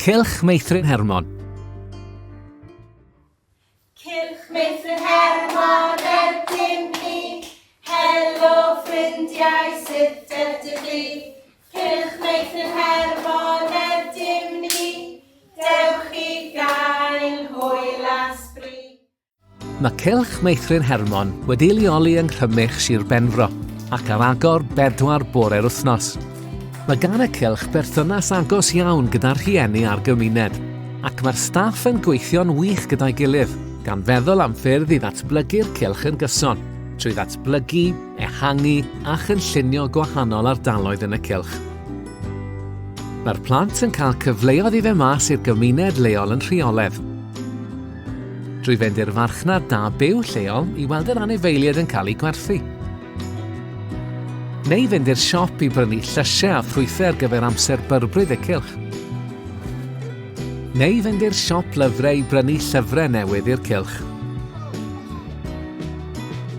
Cylch Meithrin Hermon. Cylch Meithrin Hermon ydym ni, helo ffrindiau sut ydych chi? Cylch Meithrin Hermon ydym ni, dewch chi gael hwyl a sbri. Mae Cylch Meithrin Hermon wedi leoli yng Nghrymych Sir Benfro ac ar agor 4 bore'r wythnos. Mae gan y cylch berthynas agos iawn gyda'r rhieni a'r gymuned, ac mae'r staff yn gweithio'n wych gyda'i gilydd, gan feddwl am ffyrdd i ddatblygu'r cylch yn gyson, trwy ddatblygu, ehangu a chynllunio gwahanol ardaloedd yn y cylch. Mae'r plant yn cael cyfleoedd i fe mas i'r gymuned leol yn rheoledd, drwy fynd i'r farchnad da byw lleol i weld yr anifeiliaid yn cael ei gwerthu. Neu fynd i'r siop i brynu llysiau a ffrwythau ar gyfer amser byrbrydd y cylch. Neu fynd i'r siop lyfrau i brynu llyfrau newydd i'r cylch.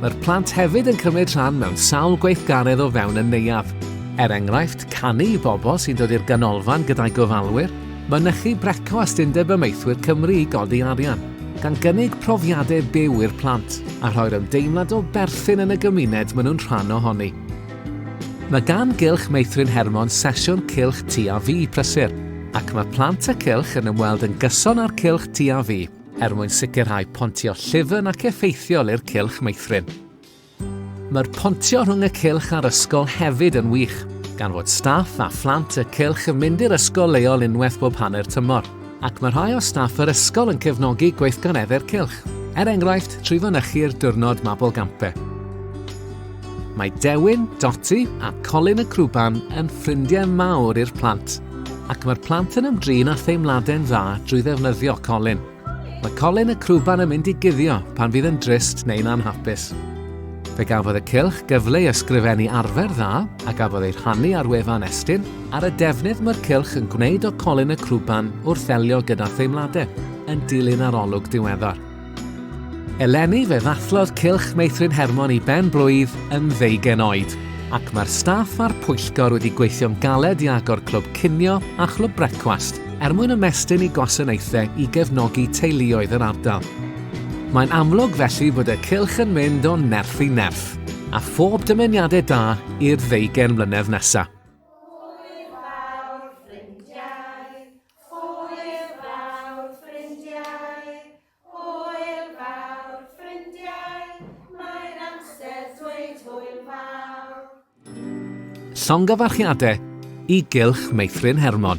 Mae'r plant hefyd yn cymryd rhan mewn sawl gweithgaredd o fewn y neuadd. Enghraifft, canu i bobl sy'n dod i'r ganolfan gyda'i gofalwyr, mynychu brecwast undeb ymweithwyr Cymru i godi arian, gan gynnig profiadau byw i'r plant a rhoi'r ymdeimlad o berthyn yn y gymuned maen nhw'n rhan ohoni. Mae gan Gylch Meithrin Hermon sesiwn cylch tu a fi prysur, ac mae plant y cylch yn ymweld yn gyson â'r cylch tu a fi, mwyn sicrhau pontio llyfn ac effeithiol i'r cylch Meithrin. Mae'r pontio rhwng y cylch a'r ysgol hefyd yn wych, gan fod staff a phlant y cylch yn mynd i'r ysgol leol unwaith bob hanner tymor, ac mae rhai o staff yr ysgol yn cefnogi gweithgareddau'r cylch, enghraifft trwy fynychu'r diwrnod Mabel Gampe. Mae Dewin, Doti a Colin y Crwban yn ffrindiau mawr i'r plant, ac mae'r plant yn ymdrin â theimladau'n dda drwy ddefnyddio Colin. Mae Colin y Crwban yn mynd i guddio pan fydd yn drist neu'n anhapus. Fe gafodd y cylch gyfle i ysgrifennu arfer dda a gafodd ei rhannu ar wefan estyn ar y defnydd mae'r cylch yn gwneud o Colin y Crwban wrth ddelio gyda theimladau yn dilyn arolwg diweddar. Eleni fe ddathlodd Cylch Meithrin Hermon i ben blwydd yn 20 oed, ac mae'r staff a'r pwyllgor wedi gweithio'n galed i agor clwb cinio a chlwb brecwast mwyn ymestyn i gwasanaethau i gefnogi teuluoedd yr ardal. Mae'n amlwg felly bod y cylch yn mynd o nerth i nerth, a phob dymuniadau da i'r 20 mlynedd nesaf. Llongyfarchiadau i Gylch Meithrin Hermon.